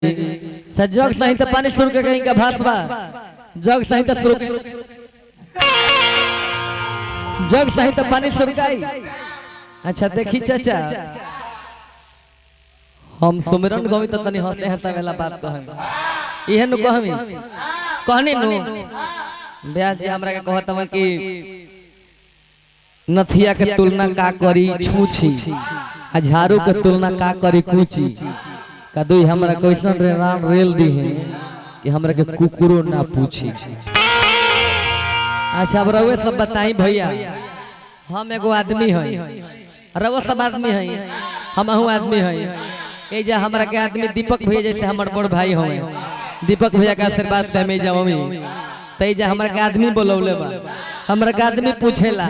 जग सहित पानी सुर के कहीं का भाषबा जग सहित सुर के जग सहित पानी सुरकाई। अच्छा देखी चाचा हम सुमिरन गवी तो तनी हंसे हंसा वाला बात कहमी इहे नु कहमी कहनी नु व्यास जी हमरा के कहत हम कि नथिया के तुलना का करी छूछी आ झाड़ू के तुलना का करी कूची कदुई हमरा क्वेश्चन रे रेल दी है कि हमरा के कुकुरो ना पूछी। अच्छा अब रउए सब बताई भैया हम एगो आदमी हई रउए सब आदमी हई हमहू आदमी हई ए जे हमरा के आदमी दीपक भैया जैसे हमर बड़ भाई हवे दीपक भैया के आशीर्वाद से हमें जावमी तई जे हमरा के आदमी बोलौले बा हमरा के आदमी पूछेला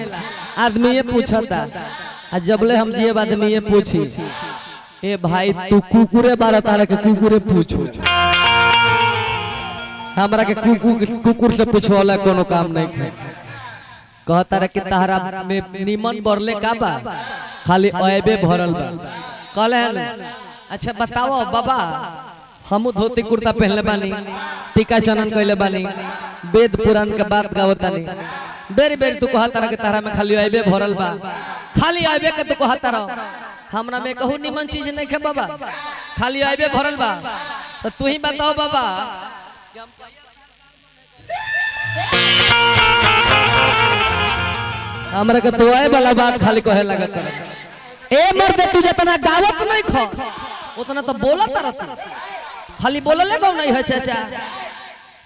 आदमी ये पूछता आ जबले हम जिए आदमी ये पूछी ए भाई तू कुकुरे बारा तारा के कुकुरे पूछो हमरा के कुकुर से पूछवाला कोनो काम नहीं है कहता रे कि तारा में निमन बरले का बा खाली अयबे भरल बा कहले अच्छा बताओ बाबा हमू धोती कुर्ता पहनले बानी टीका चनन कइले बानी वेद पुराण के बात गावतानी बेरी बेरी तू कहता रे कि तारा में खाली अयबे भरल बा खाली अयबे के तू कहता रहो हमरा में कहू निमन चीज नहीं है बाबा खाली अयबे भरल बा तो तू ही बताओ बाबा हमरा के तो आए वाला बात खाली कहे लगत ए मर्दे तू जितना गावत नहीं खो उतना तो बोलत रहत खाली बोलले को नहीं है चाचा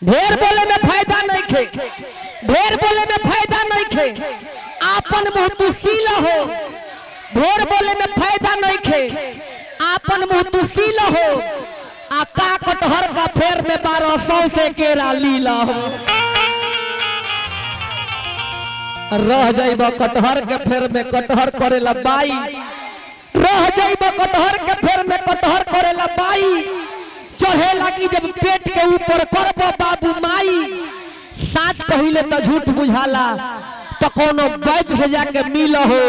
ढेर बोले में फायदा नहीं खे ढेर बोले में फायदा नहीं खे आपन मुंह तू सीला हो ढेर बोले में फायदा नहीं खे आपन मुंह तू सीला हो आ का कटहर का फेर में 1200 से केरा लीला हो रह जाइबा कटहर के फेर में कटहर करेला बाई रह जाइबा कटहर के फेर में कटहर करेला बाई चढ़े लगी जब पेट के ऊपर करबो बाबू माई साच कहिले तो झूठ बुझाला तो कोनो वैद्य से जाके मिल हो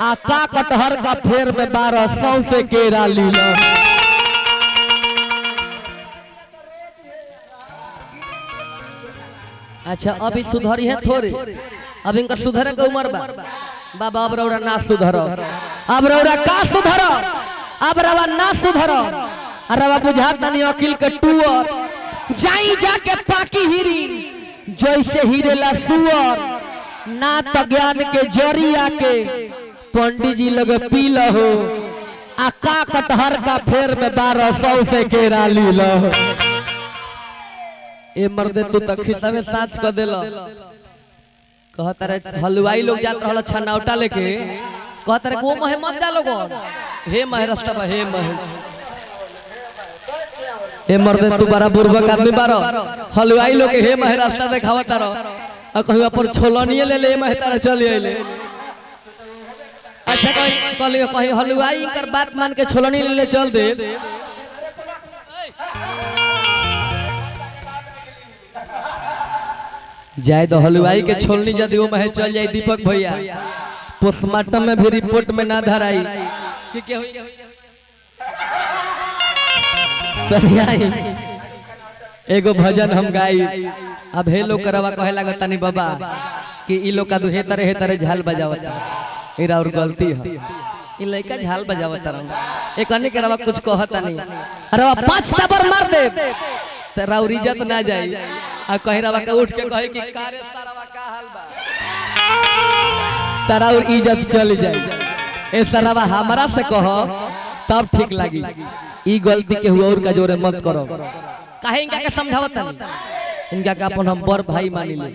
आ का कटहर का फेर में 1200 से केरा लीला। अच्छा अभी सुधरी है थोड़ी अब इनका सुधरे के उम्र बा बाबा अब रौरा ना सुधरो अब रौरा का सुधरो अब रवा ना सुधरो रवा बुझाता नहीं अकिल के टूअर जाई जाके पाकी हिरी जैसे हिरेला सुअर ना तो ज्ञान के जरिया के पंडित जी लगे पीला हो आ का कटहर का फेर में 1200 से केरा लीला ए मर्दे तू तो खिस्सा में साच कर देला कहता रे हलवाई लोग जात रहल छनावटा लेके कहता रे को महे मत जा लोगो हे महे रास्ता बा हे महे ए मर्दे तू बड़ा बुर्बक आदमी बारो हलवाई लोग हे महे रास्ता देखावता रहो आ कहियो पर छोलनिए ले ले महे तारा चल आइले। अच्छा कहीं हलवाई कर बात मान के छोलनी ले चल दे जाए तो हलवाई के छोलनी जदि वो महे चल जाए दीपक भैया पोस्टमार्टम में भी रिपोर्ट में ना धराई कि के होई एगो भजन हम गाई अब हे लोग करवा कहे लागत नहीं बाबा कि ई लोग का हे तरह झाल बजावता इरा और गलती है इ लइका झाल बजावता रहो एक अन्य करवा कुछ कहता नहीं अरे 5 तबर मार दे तेरा और इज्जत ना जाई आ कहीं रवा के उठ के कहे कि कारे सारावा का हाल बा तेरा और इज्जत चल जाई ए सारावा हमरा से कहो तब ठीक लगी ई गलती के हुआ और का जोरे मत करो काहे इनका के समझावत नहीं इनका के अपन हम बड़ भाई मानी ले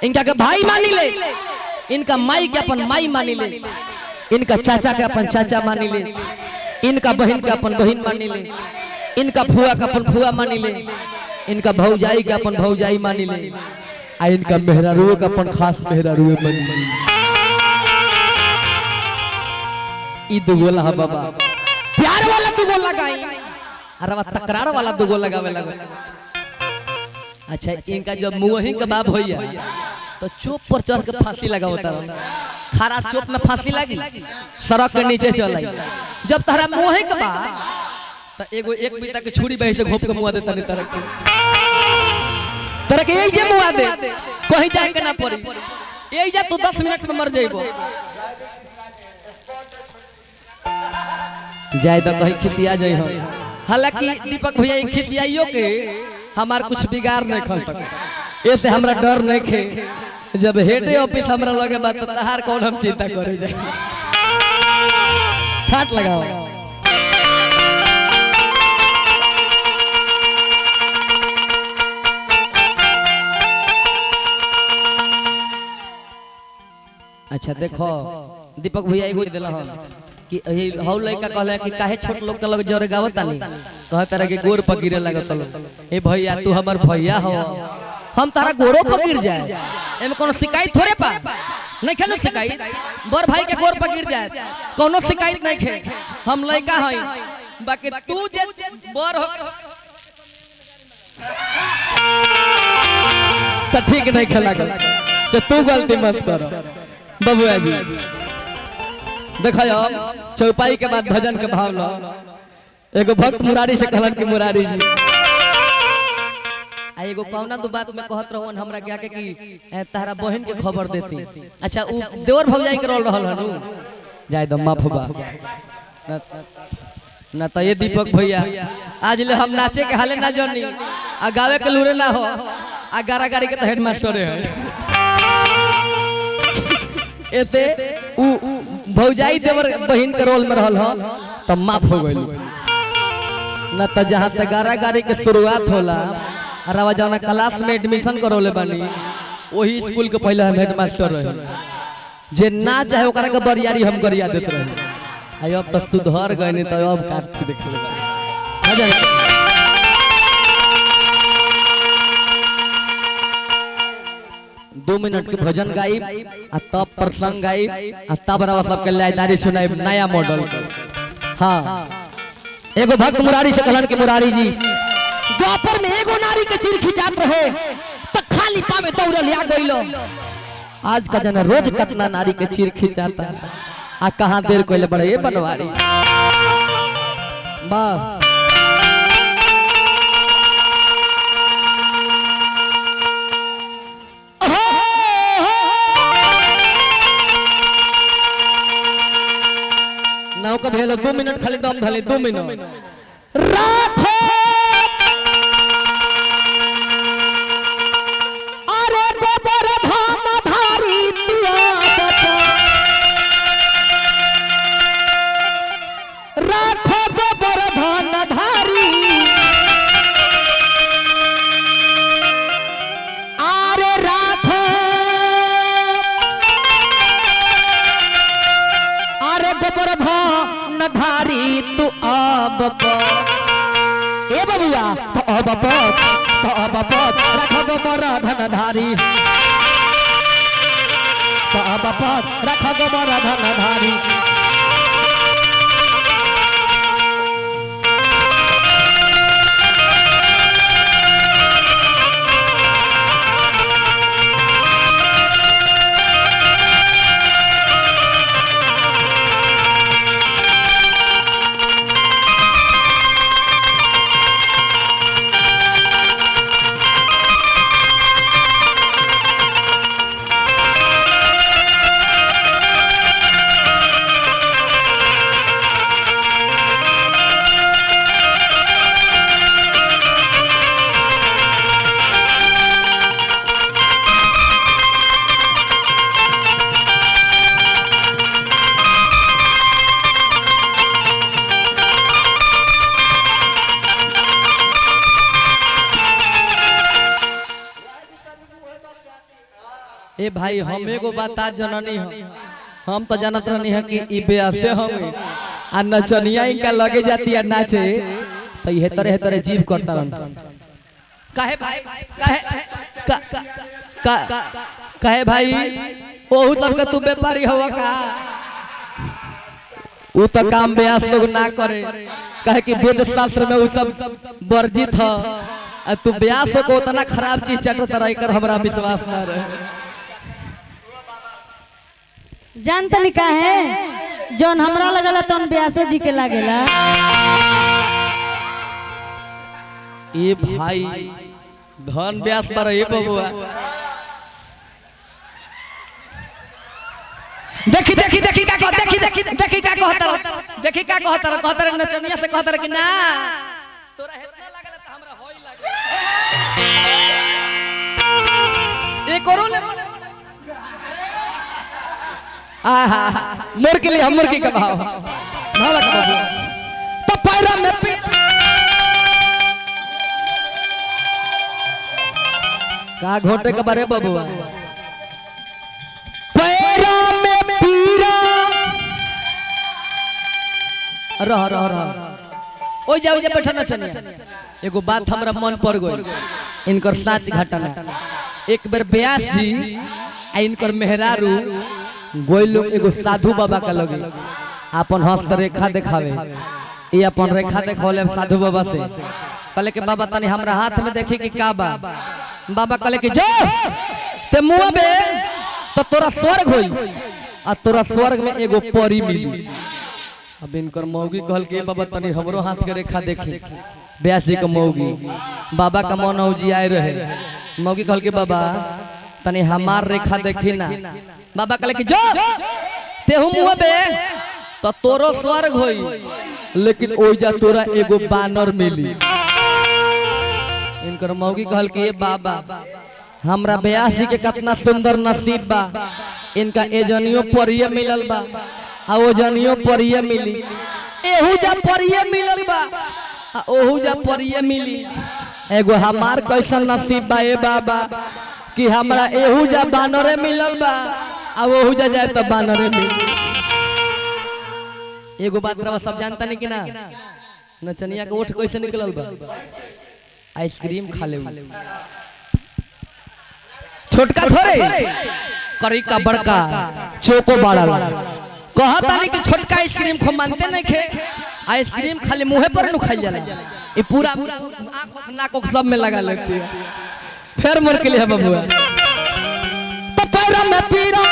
इनका के भाई मानी ले इनका माई के अपन माई मानी ले इनका चाचा के अपन चाचा मानी ले इनका बहन के अपन बहन मानी ले इनका फुआ के अपन फुआ मानी ले इनका भौजाई के अपन भौजाई मानी ले आ इनका मेहरारू के अपन खास मेहरारू मानी ले ई दुगोला है बाबा प्यार वाला दुगोला गाई अरे तकरार वाला दुगो लगावे लगा। अच्छा इनका जब मुंह के बाप होइया तो चुप पर चढ़ के फांसी लगावता रहा खरा चुप में फांसी लगी सड़क के नीचे चल जब तारा मुंह के बाप तो एगो एक बीता के छुरी बही से घोप के मुआ देता नहीं तरह के यही जे मुआ दे कहीं जाए के ना पड़ी यही जा तू 10 मिनट में मर जाइबो जाए तो कहीं खिसिया जाए हम हालांकि दीपक भैया खिसियाइयो के हमार कुछ बिगाड़ नहीं कर सके ऐसे हमरा डर नहीं खे जब हेड ऑफिस हमरा लगे बात तो तहार कौन हम चिंता करे जाए ठाट लगाओ अच्छा देखो दीपक भैया एगो दिला हम कि हौ लइका कहले कि काहे छोट लोग के लग जोरे गावत आनी कह तरह के गोर पकीरे लागत लो ए भैया तू हमर भैया हो हम तारा गोरो पकीर जाए एमे कोनो शिकायत थोड़े पा नहीं खेलो शिकायत बड़ भाई के गोर पकीर जाए कोनो शिकायत नहीं खे हम लइका हई बाकी तू जे बड़ हो तो ठीक नहीं खेला तो तू गलती मत करो बबुआ जी देखो चौपाई के बाद भजन के भाव लो एगो भक्त मुरारी से कहलन कि मुरारी जी आ एगो कौना दो बात में कहत रहन हमरा क्या के कि तारा बहन के खबर देती अच्छा उ देवर भौजाई के रोल रहल हनु जाय द माफबा ना तो ये दीपक भैया आज ले हम नाचे के हाले ना जनी आ गावे के लूरे ना हो आ गारा गाड़ी के तो हेड मास्टर है ऐसे उ भौजाई देवर बहन के रोल में रहल हो तो माफ हो गइल न तो जहां से गारा गाड़ी के शुरुआत होला रवा जौना क्लास में एडमिशन करौले बानी वही स्कूल के पहले हम हेड मास्टर रहे जे ना चाहे ओकरा के बरियारी हम गरिया देत रहे आई अब तो सुधर गए नहीं तो अब काट के देख ले 2 मिनट के भजन गाई आ तब प्रसंग गाई आ तब रवा सबके लाइदारी सुनाई नया मॉडल हाँ एगो भक्त मुरारी से कहलन कि मुरारी जी द्वापर में एगो नारी के चिर खिंचात रहे तो खाली पावे दौड़ल या गइलो आज का जना रोज कतना नारी के चिर खिंचाता आ कहां देर कोइले बड़े ये बनवारी वाह नाव का भेलो 2 मिनट खाली दम धले 2 मिनट राखो अरे गोबर धाम धारी तुआ राखो गोबर धाम धारी अरे राखो अरे गोबर धाम धारी तू अब ए बबुआ तो अब रखो गोबर धन धारी तो अब रखो गोबर धन धारी ए भाई हम एगो बात आज जननी हम तो जानत रहनी है कि ई बेअसे हम आ नचनिया इनका लगे जाती है नाचे तो ये तरह तरह जीव करता रहता काहे भाई काहे भाई ओहू सब का तू व्यापारी होवा का वो तो काम बेअस लोग ना करे कहे कि वेद शास्त्र में वो सब वर्जित है तू ब्यास को उतना खराब चीज चटत रह कर हमरा विश्वास ना रहे जानते नहीं का है जौन हमरा लगला तौन ब्यासो जी के लागेला ये भाई धन व्यास पर ये बबुआ देखी देखी देखी का कह देखी देखी देखी का कहता नचनिया से कहता कि ना तोरा हेतना लागल त हमरा होई लागे एक करो ले आहा मोर के लिए हम मुर्गी का भाव भाला का बबुआ तो पैरा में का घोटे के बारे बबुआ पैरा में पीरा रह रह रह ओ जाओ जे बैठा नचनिया एगो बात हमरा मन पड़ गई इनकर साच घटना एक बार व्यास जी आ इनकर मेहरारू गोई लोग एगो साधु बाबा का लगे अपन हस्त रेखा देखावे ये अपन रेखा देखौले साधु बाबा से कहले के बाबा तनी हमरा हाथ में देखी कि का बा बाबा कहले कि जो ते मुंह में तो तोरा स्वर्ग होई आ तोरा स्वर्ग में एगो परी मिली अब इनकर मौगी कहल के बाबा तनी हमरो हाथ के रेखा देखी व्यास जी का मौगी बाबा का मन औजी आए रहे मौगी कहल के बाबा तनी हमार रेखा देखी ना बाबा कहले कि जो तेहू मुंह बे तो तोरो स्वर्ग होई लेकिन ओइजा तोरा एगो बानर मिली इनकर मौगी कहल कि ये बाबा हमरा व्यास जी के कितना सुंदर नसीब बा इनका एजनियो परिये मिलल बा आ ओजनियो परिये मिली एहू जा परिये मिलल बा आ ओहू जा परिये मिली एगो हमार कैसन नसीब बा ए बाबा कि हमरा एहू जा बानरे मिलल बा आ ओहू जा जाए तो बानरे मिली एगो बात रवा सब जानता नहीं कि ना नचनिया के ओठ कैसे निकलल बा आइसक्रीम खा ले छोटका थोड़े करी का बड़का चोको बड़ा कहता नहीं कि छोटका आइसक्रीम को मानते नहीं खे आइसक्रीम खाली मुंह पर न खाई जाला ये पूरा आंख नाक सब में लगा लगती है फिर मोर के लिए बबुआ तो पैरा में पीरा